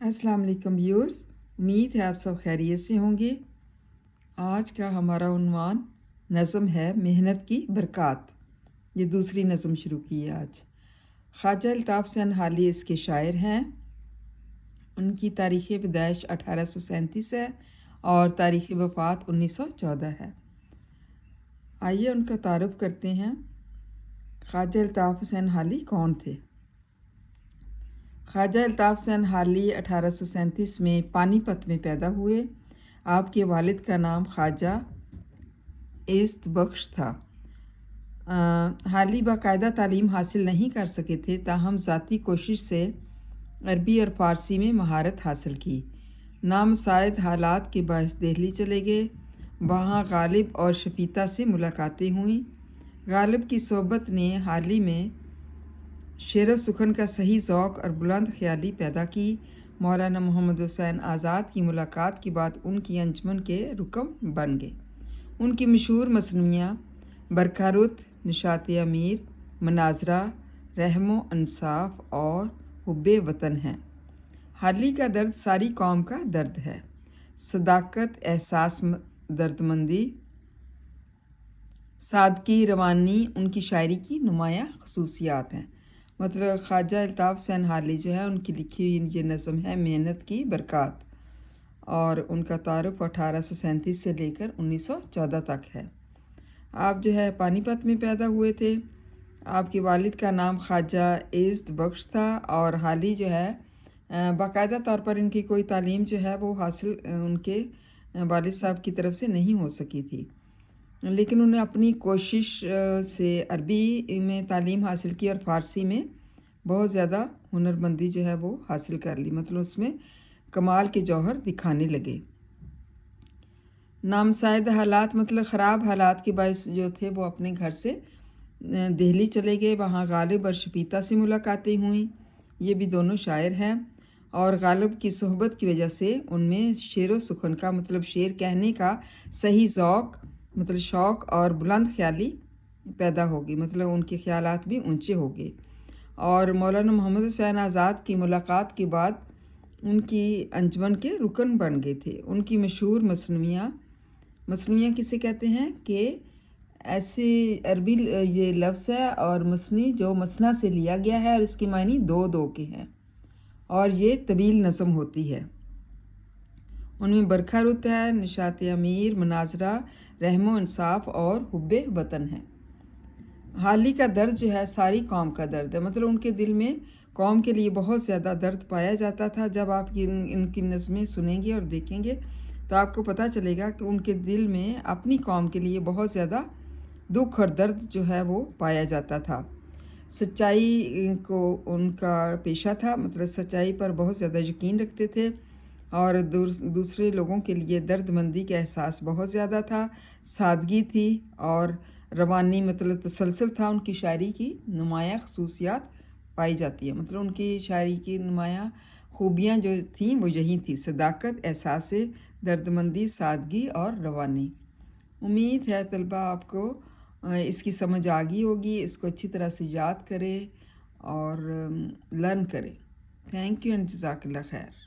अस्सलाम वालेकुम व्यूअर्स, उम्मीद है आप सब खैरियत से होंगे। आज का हमारा उन्वान नज़म है मेहनत की बरक़ात। ये दूसरी नज़म शुरू की है आज। ख्वाजा अल्ताफ़ सनहाली इसके शायर हैं। उनकी तारीख़ पैदाइश 1837 है और तारीख़ वफ़ात 1914 है। आइए उनका तारुफ़ करते हैं। ख्वाजा अल्ताफ़ सनहाली कौन थे? ख्वाजा अल्ताफ़ सनहाली 1837 में पानीपत में पैदा हुए। आपके वालिद का नाम ख्वाजा इज़्ज़त बख्श था। हाली बाकायदा तालीम हासिल नहीं कर सके थे, ताहम ज़ाती कोशिश से अरबी और फ़ारसी में महारत हासिल की। नामसाइद हालात के बायस दिल्ली चले गए। वहाँ गालिब और शफीता से मुलाकातें हुईं। गालिब की सोहबत ने हाली में शेर सुखन का सही ज़ौक़ और बुलंद ख्याली पैदा की। मौलाना मोहम्मद हुसैन आज़ाद की मुलाकात के बाद उनकी अंजुमन के रुकन बन गए। उनकी मशहूर मसनूइयाँ बरकारुत, निशात अमीर, मनाजरा, रहमो इंसाफ और हुब्बे वतन हैं। हाली का दर्द सारी कौम का दर्द है। सदाकत, एहसास, दर्दमंदी, सादगी, रवानी उनकी शायरी की नुमायाँ खसूसियात हैं। मतलब ख्वाजा अल्ताफ़ सनहाली जो है, उनकी लिखी हुई ये नज़म है मेहनत की बरक़ात, और उनका तारुफ़ 1837 से लेकर 1914 तक है। आप जो है पानीपत में पैदा हुए थे। आपके वालिद का नाम ख्वाजा इज़्ज़त बख्श था और हाली जो है बाकायदा तौर पर इनकी कोई तालीम जो है वो हासिल उनके वालिद साहब की तरफ से नहीं हो सकी थी, लेकिन उन्हें अपनी कोशिश से अरबी में तालीम हासिल की और फ़ारसी में बहुत ज़्यादा हुनरमंदी जो है वो हासिल कर ली। मतलब उसमें कमाल के जौहर दिखाने लगे। नामसाइद हालात मतलब ख़राब हालात के बायस जो थे वो अपने घर से दिल्ली चले गए। वहाँ गालिब और शफीता से मुलाकातें हुईं। ये भी दोनों शायर हैं और गालिब की सोहबत की वजह से उनमें शेर व सुखन का मतलब शेर कहने का सही ज़ौक़ मतलब शौक़ और बुलंद ख्याली पैदा होगी। मतलब उनके ख़यालात भी ऊंचे हो गए। और मौलाना मोहम्मद हुसैन आज़ाद की मुलाकात के बाद उनकी अंजुमन के रुकन बन गए थे। उनकी मशहूर मसनूइयाँ किसे कहते हैं कि ऐसे अरबी ये लफ्ज़ है और मसनी जो मसना से लिया गया है और इसके मायने दो दो के हैं और ये तवील नज़म होती है। उनमें बरकारुत है, निशात अमीर, मनाजरा, रहमो इंसाफ और हुब्बे वतन है। हाली का दर्द जो है सारी कौम का दर्द है। मतलब उनके दिल में कौम के लिए बहुत ज़्यादा दर्द पाया जाता था। जब आप इनकी नज़में सुनेंगे और देखेंगे तो आपको पता चलेगा कि उनके दिल में अपनी कौम के लिए बहुत ज़्यादा दुख और दर्द जो है वो पाया जाता था। सच्चाई को उनका पेशा था। मतलब सच्चाई पर बहुत ज़्यादा यकीन रखते थे और दूसरे लोगों के लिए दर्दमंदी का एहसास बहुत ज़्यादा था। सादगी थी और रवानी मतलब तसलसल था। उनकी शायरी की नुमायाँ खसूसियात पाई जाती है। मतलब उनकी शायरी की नुमायाँ खूबियाँ जो थीं वो यही थी: सदाकत, एहसास, दर्दमंदी, सादगी और रवानी। उम्मीद है तलबा आपको इसकी समझ आ गई होगी। इसको अच्छी तरह से याद करें और लर्न करें। थैंक यू एंड जज़ाकल्लाह खैर।